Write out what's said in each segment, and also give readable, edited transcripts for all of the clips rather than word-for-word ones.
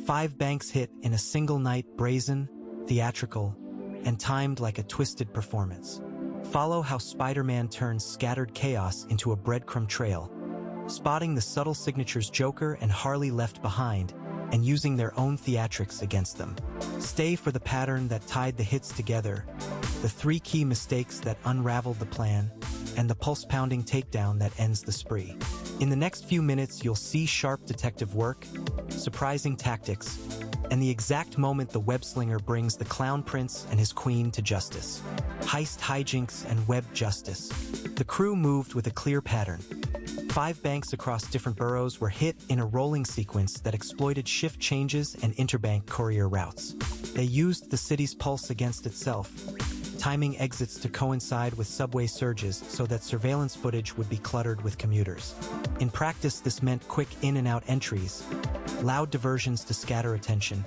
5 banks hit in a single night, brazen, theatrical, and timed like a twisted performance. Follow how Spider-Man turns scattered chaos into a breadcrumb trail, spotting the subtle signatures Joker and Harley left behind and using their own theatrics against them. Stay for the pattern that tied the hits together, the 3 key mistakes that unraveled the plan, and the pulse-pounding takedown that ends the spree. In the next few minutes, you'll see sharp detective work, surprising tactics, and the exact moment the web-slinger brings the Clown Prince and his queen to justice. Heist hijinks and web justice. The crew moved with a clear pattern. 5 banks across different boroughs were hit in a rolling sequence that exploited shift changes and interbank courier routes. They used the city's pulse against itself, timing exits to coincide with subway surges so that surveillance footage would be cluttered with commuters. In practice, this meant quick in-and-out entries, loud diversions to scatter attention,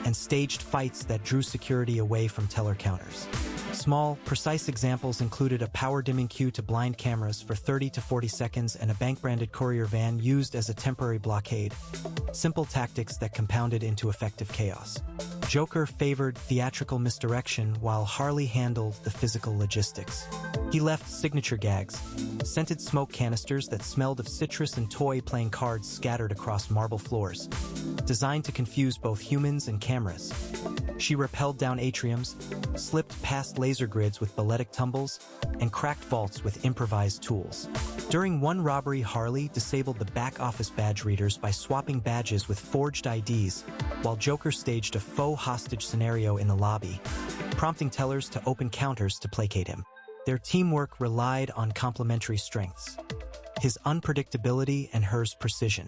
and staged fights that drew security away from teller counters. Small, precise examples included a power-dimming cue to blind cameras for 30 to 40 seconds and a bank-branded courier van used as a temporary blockade. Simple tactics that compounded into effective chaos. Joker favored theatrical misdirection while Harley handled the physical logistics. He left signature gags, scented smoke canisters that smelled of citrus and toy playing cards scattered across marble floors, designed to confuse both humans and cameras. She rappelled down atriums, slipped past laser grids with balletic tumbles, and cracked vaults with improvised tools. During one robbery, Harley disabled the back-office badge readers by swapping badges with forged IDs, while Joker staged a faux hostage scenario in the lobby, prompting tellers to open counters to placate him. Their teamwork relied on complementary strengths: his unpredictability and hers precision.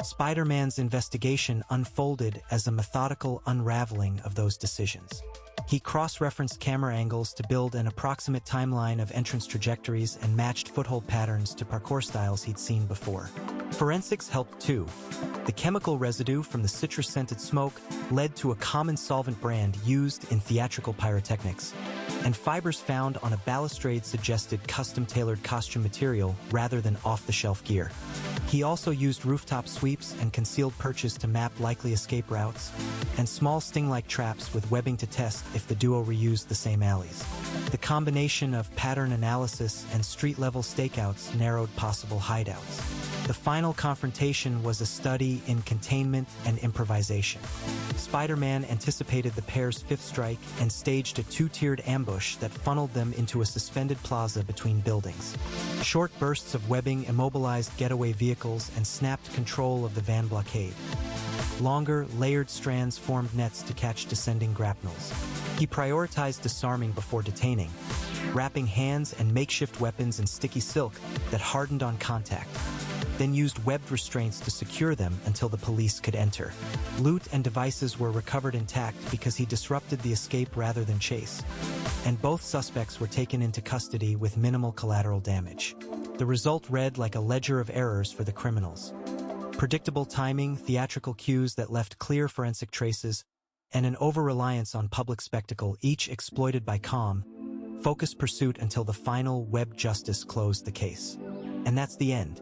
Spider-Man's investigation unfolded as a methodical unraveling of those decisions. He cross-referenced camera angles to build an approximate timeline of entrance trajectories and matched foothold patterns to parkour styles he'd seen before. Forensics helped too. The chemical residue from the citrus-scented smoke led to a common solvent brand used in theatrical pyrotechnics, and fibers found on a balustrade suggested custom-tailored costume material rather than off-the-shelf gear. He also used rooftop sweeps and concealed perches to map likely escape routes, and small sting-like traps with webbing to test if the duo reused the same alleys. The combination of pattern analysis and street-level stakeouts narrowed possible hideouts. The final confrontation was a study in containment and improvisation. Spider-Man anticipated the pair's 5th strike and staged a 2-tiered ambush that funneled them into a suspended plaza between buildings. Short bursts of webbing immobilized getaway vehicles and snapped control of the van blockade. Longer, layered strands formed nets to catch descending grapnels. He prioritized disarming before detaining, wrapping hands and makeshift weapons in sticky silk that hardened on contact, then used webbed restraints to secure them until the police could enter. Loot and devices were recovered intact because he disrupted the escape rather than chase, and both suspects were taken into custody with minimal collateral damage. The result read like a ledger of errors for the criminals. Predictable timing, theatrical cues that left clear forensic traces, and an over-reliance on public spectacle, each exploited by calm, focused pursuit until the final web justice closed the case. And that's the end.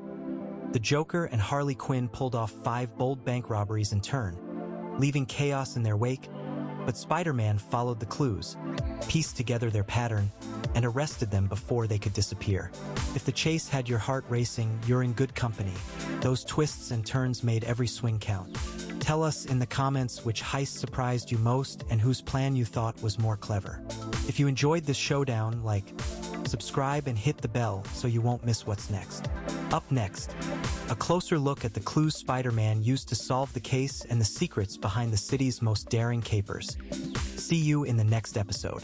The Joker and Harley Quinn pulled off 5 bold bank robberies in turn, leaving chaos in their wake, but Spider-Man followed the clues, pieced together their pattern, and arrested them before they could disappear. If the chase had your heart racing, you're in good company. Those twists and turns made every swing count. Tell us in the comments which heist surprised you most and whose plan you thought was more clever. If you enjoyed this showdown, subscribe and hit the bell so you won't miss what's next. Up next, a closer look at the clues Spider-Man used to solve the case and the secrets behind the city's most daring capers. See you in the next episode.